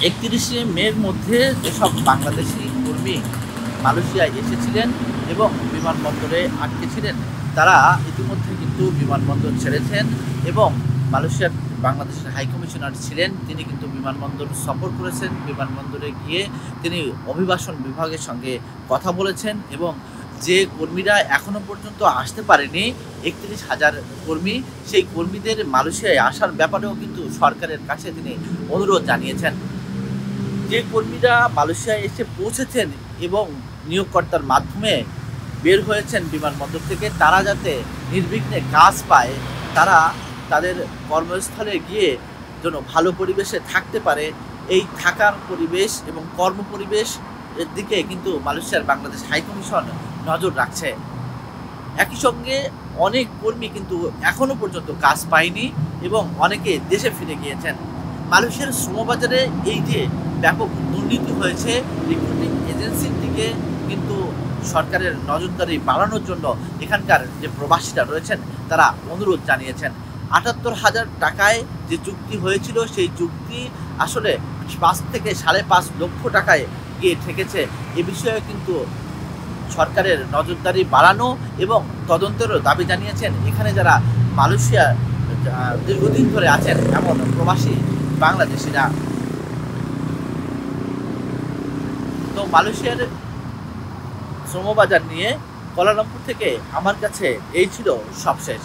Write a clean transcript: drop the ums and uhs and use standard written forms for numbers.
31শে মের মধ্যে যেসব বাংলাদেশি কর্মী মালয়েশিয়ায় এসেছিলেন এবং বিমানবন্দরে আটকে ছিলেন, তারা ইতিমধ্যে কিন্তু বিমানবন্দর ছেড়েছেন এবং মালয়েশিয়ার বাংলাদেশের হাইকমিশনার ছিলেন, তিনি কিন্তু বিমানবন্দর সফর করেছেন। বিমানবন্দরে গিয়ে তিনি অভিবাসন বিভাগের সঙ্গে কথা বলেছেন এবং যে কর্মীরা এখনো পর্যন্ত আসতে পারেনি, 31,000 কর্মী, সেই কর্মীদের মালয়েশিয়ায় আসার ব্যাপারেও কিন্তু সরকারের কাছে তিনি অনুরোধ জানিয়েছেন। যে কর্মীরা মালয়েশিয়ায় এসে পৌঁছেছেন এবং নিয়োগকর্তার মাধ্যমে বের হয়েছেন বিমানবন্দর থেকে, তারা যাতে নির্বিঘ্নে কাজ পায়, তারা তাদের কর্মস্থলে গিয়ে যেন ভালো পরিবেশে থাকতে পারে, এই থাকার পরিবেশ এবং কর্মপরিবেশ এর দিকে কিন্তু মালয়েশিয়ার বাংলাদেশ হাইকমিশন নজর রাখছে। একই সঙ্গে অনেক কর্মী কিন্তু এখনও পর্যন্ত কাজ পায়নি এবং অনেকে দেশে ফিরে গিয়েছেন। মালয়েশিয়ার শ্রমবাজারে এই যে ব্যাপক দুর্নীতি হয়েছে, রিক্রুটিং এজেন্সির দিকে কিন্তু সরকারের নজরদারি বাড়ানোর জন্য এখানকার যে প্রবাসীরা রয়েছেন তারা অনুরোধ জানিয়েছেন। ৭৮,০০০ টাকায় যে চুক্তি হয়েছিল, সেই চুক্তি আসলে ৫ থেকে ৫.৫ লক্ষ টাকায় গিয়ে ঠেকেছে। এ বিষয়ে কিন্তু সরকারের নজরদারি বাড়ানো এবং তদন্তেরও দাবি জানিয়েছেন এখানে যারা মালয়েশিয়া দীর্ঘদিন ধরে আছেন এমন প্রবাসী বাংলাদেশিরা। তো মালয়েশিয়ার শ্রমবাজার নিয়ে কুয়ালালামপুর থেকে আমার কাছে এই ছিল সবশেষ।